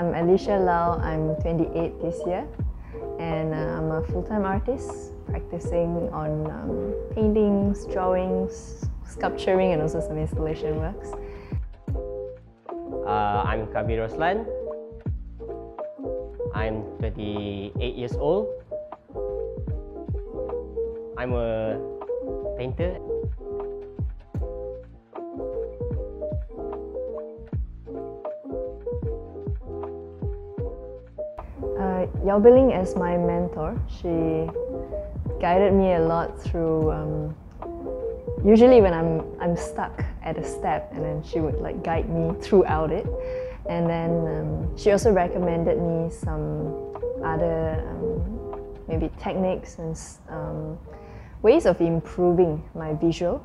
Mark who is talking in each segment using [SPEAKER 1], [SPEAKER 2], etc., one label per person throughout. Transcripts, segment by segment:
[SPEAKER 1] I'm Alicia Lau. I'm 28 this year, and I'm a full-time artist practicing on paintings, drawings, sculpturing, and also some installation works.
[SPEAKER 2] I'm Khabir Roslan. I'm 28 years old. I'm a painter.
[SPEAKER 1] Yau Bee Ling is my mentor. She guided me a lot through. Usually, when I'm stuck at a step, and then she would like guide me throughout it. And then she also recommended me some other maybe techniques and ways of improving my visual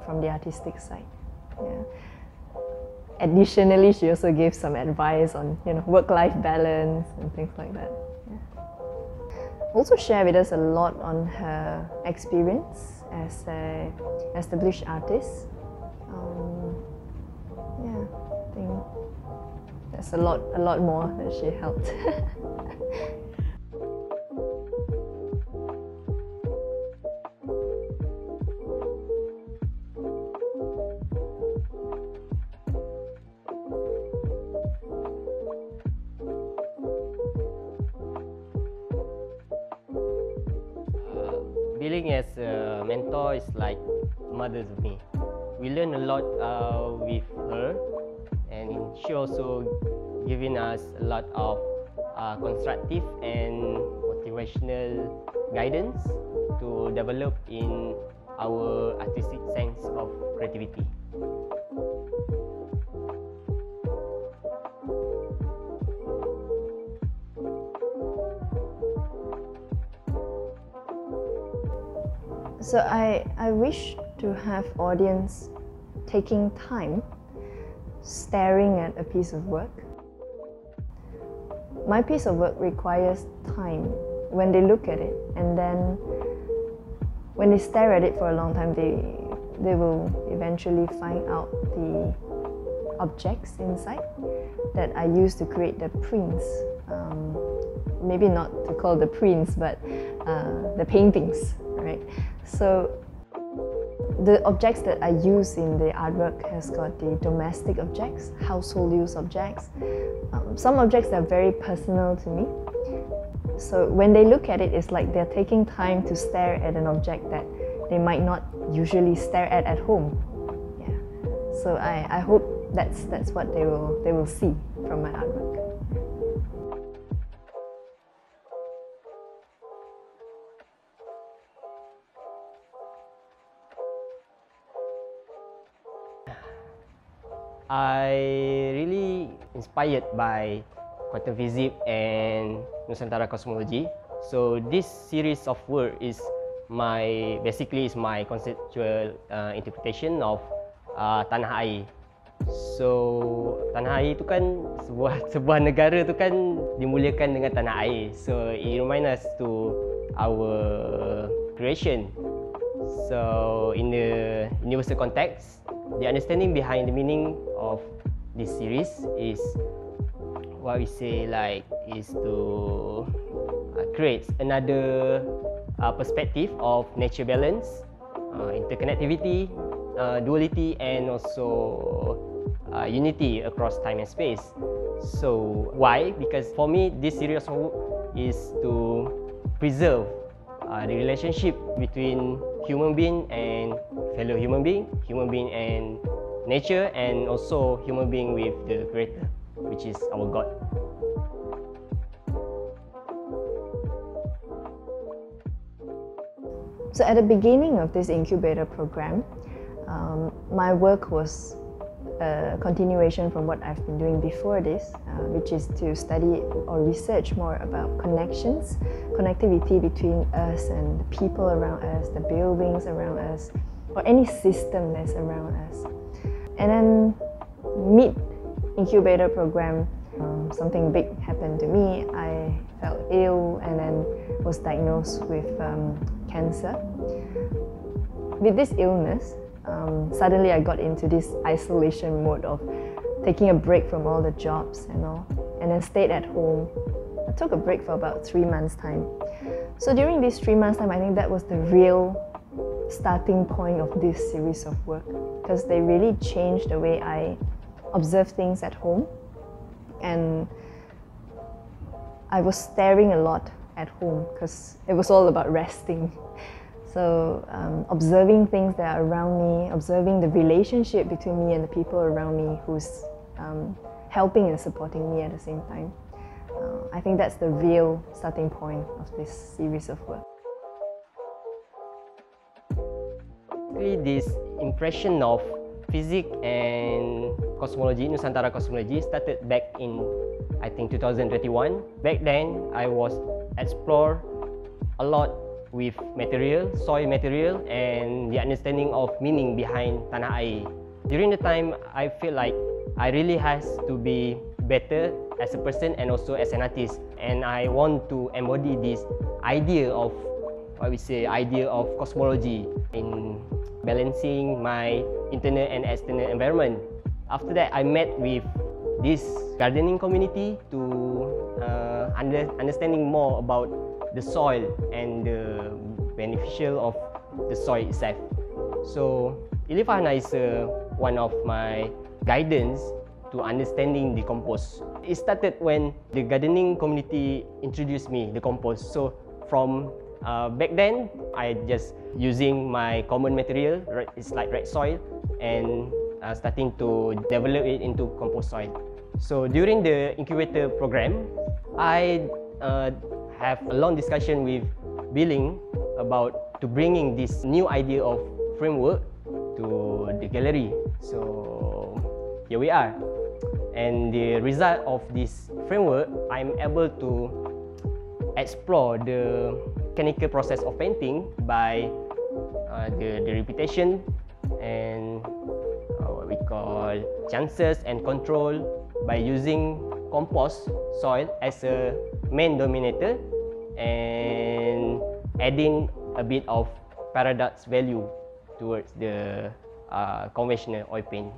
[SPEAKER 1] from the artistic side. Yeah. Additionally, she also gave some advice on work-life balance and things like that. Yeah. Also shared with us a lot on her experience as an established artist. Yeah, I think there's a lot more that she helped.
[SPEAKER 2] Bee Ling as a mentor is like mother to me. We learn a lot with her, and she also giving us a lot of constructive and motivational guidance to develop in our artistic sense of creativity.
[SPEAKER 1] So I wish to have audience taking time staring at a piece of work. My piece of work requires time when they look at it, and then when they stare at it for a long time, they will eventually find out the objects inside that I use to create the prints. Maybe not to call the prints, but the paintings, right? So the objects that I use in the artwork has got the domestic objects, household use objects, some objects that are very personal to me. So when they look at it, it's like they're taking time to stare at an object that they might not usually stare at home. Yeah. So I hope that's what they will see from my artwork.
[SPEAKER 2] I really inspired by quantum physics and Nusantara cosmology. So this series of work is basically my conceptual interpretation of tanah air. So tanah air itu kan sebuah negara tu kan dimuliakan dengan tanah air. So it reminds us to our creation. So in the universal context, the understanding behind the meaning of this series is what we say is to create another perspective of nature balance, interconnectivity, duality, and also unity across time and space. So why? Because for me, this series of work is to preserve the relationship between human being and fellow human being and nature, and also human being with the creator, which is our God.
[SPEAKER 1] So at the beginning of this incubator program, my work was a continuation from what I've been doing before this, which is to study or research more about connectivity between us and the people around us, the buildings around us, or any system that's around us. And then mid-incubator program, something big happened to me. I felt ill and then was diagnosed with cancer. With this illness, suddenly I got into this isolation mode of taking a break from all the jobs and all. and then stayed at home. I took a break for about 3 months' time. So during these 3 months' time, I think that was the real starting point of this series of work, because they really changed the way I observe things at home. And I was staring a lot at home because it was all about resting. So observing things that are around me, observing the relationship between me and the people around me who's helping and supporting me at the same time. I think that's the real starting point of this series of work.
[SPEAKER 2] This impression of physics and cosmology, Nusantara cosmology, started back in, I think, 2021. Back then, I was explore a lot with material, soil material, and the understanding of meaning behind tanah air. During the time, I feel like I really has to be better as a person and also as an artist. And I want to embody this idea of, idea of cosmology in balancing my internal and external environment. After that, I met with this gardening community to understanding more about the soil and the beneficial of the soil itself. So Ilifahana is one of my guidance to understanding the compost. It started when the gardening community introduced me the compost. So from back then, I just using my common material, it's like red soil, and starting to develop it into compost soil. So during the incubator program, I have a long discussion with Wei Ling about to bringing this new idea of framework to the gallery. So here we are. And the result of this framework, I'm able to explore the mechanical process of painting by the repetition and what we call chances and control by using compost soil as a main dominator and adding a bit of paradox value towards the conventional oil paint.